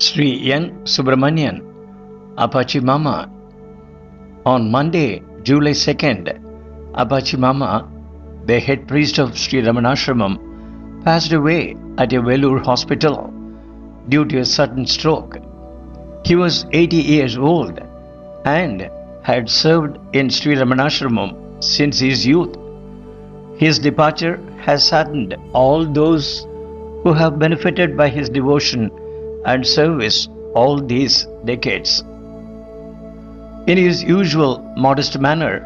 Sri Subramanian, Appachi Mama. On Monday, July 2nd, Appachi Mama, the head priest of Sri Ramanasramam, passed away at a Vellore hospital due to a sudden stroke. He was 80 years old and had served in Sri Ramanasramam since his youth. His departure has saddened all those who have benefited by his devotion and service all these decades. In his usual modest manner,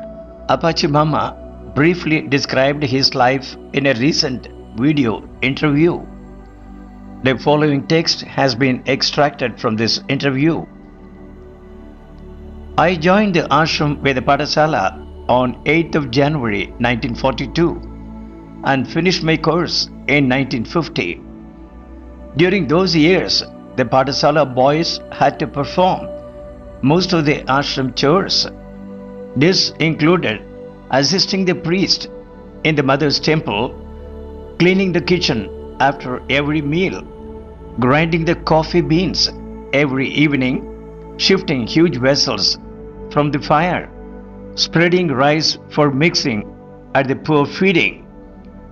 Appachi Mama briefly described his life in a recent video interview. The following text has been extracted from this interview. I joined the Ashram Vedapatasala on 8th of January 1942 and finished my course in 1950. During those years, the Patasala boys had to perform most of the ashram chores. This included assisting the priest in the mother's temple, cleaning the kitchen after every meal, grinding the coffee beans every evening, shifting huge vessels from the fire, spreading rice for mixing at the poor feeding,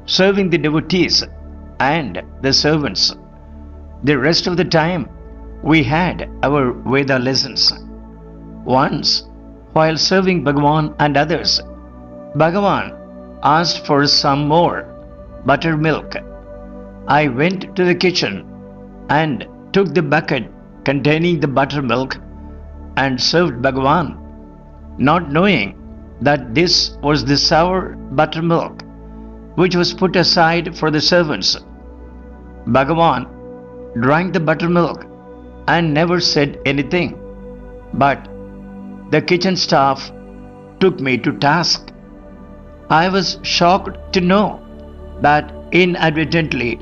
serving the devotees and the servants. The rest of the time, we had our Veda lessons. Once, while serving Bhagawan and others, Bhagawan asked for some more buttermilk. I went to the kitchen and took the bucket containing the buttermilk and served Bhagawan, not knowing that this was the sour buttermilk which was put aside for the servants. Bhagawan drank the buttermilk and never said anything, but the kitchen staff took me to task. I was shocked to know that inadvertently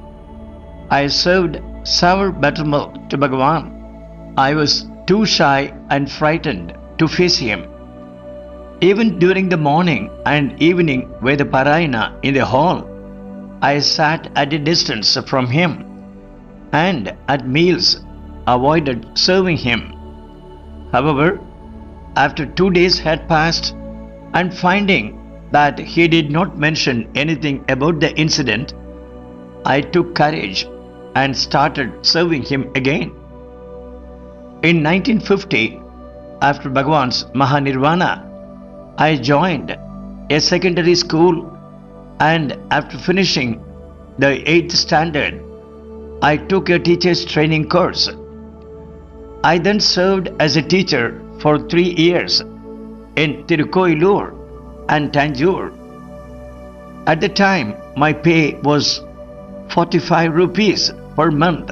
I served sour buttermilk to Bhagawan. I was too shy and frightened to face him. Even during the morning and evening Veda Parayana in the hall, I sat at a distance from him and at meals avoided serving him. However, after 2 days had passed and finding that he did not mention anything about the incident, I took courage and started serving him again. In 1950, after Bhagawan's Mahanirvana, I joined a secondary school, and after finishing the 8th standard, I took a teacher's training course. I then served as a teacher for 3 years in Tirukoilur and Tanjore. At the time, my pay was 45 rupees per month.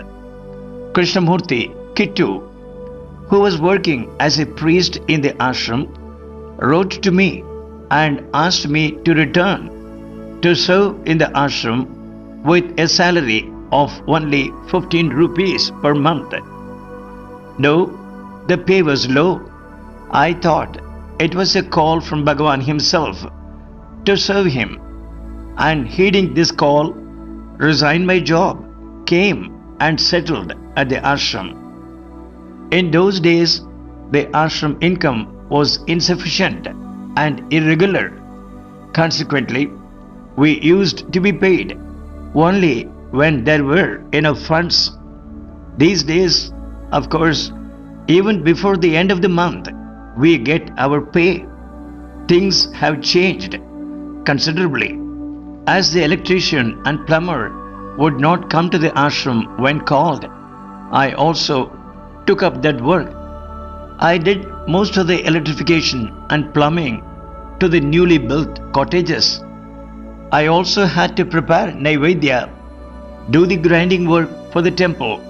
Krishnamurti Kittu, who was working as a priest in the ashram, wrote to me and asked me to return to serve in the ashram with a salary of only 15 rupees per month. Though the pay was low, I thought it was a call from Bhagawan himself to serve him, and heeding this call, resigned my job, came and settled at the ashram. In those days, the ashram income was insufficient and irregular. Consequently, we used to be paid only when there were enough funds. These days, of course, even before the end of the month, we get our pay. Things have changed considerably, as the electrician and plumber would not come to the ashram when called. I also took up that work. I did most of the electrification and plumbing to the newly built cottages. I also had to prepare Naivedya, do the grinding work for the temple,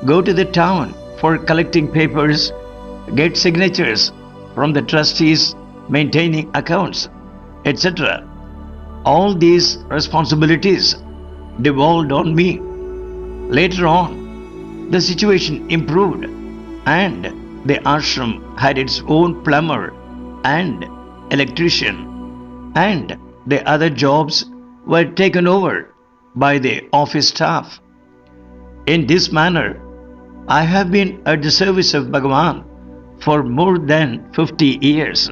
go to the town for collecting papers, get signatures from the trustees, maintaining accounts, etc. All these responsibilities devolved on me. Later on, the situation improved and the ashram had its own plumber and electrician, and the other jobs were taken over by the office staff. In this manner, I have been at the service of Bhagawan for more than 50 years.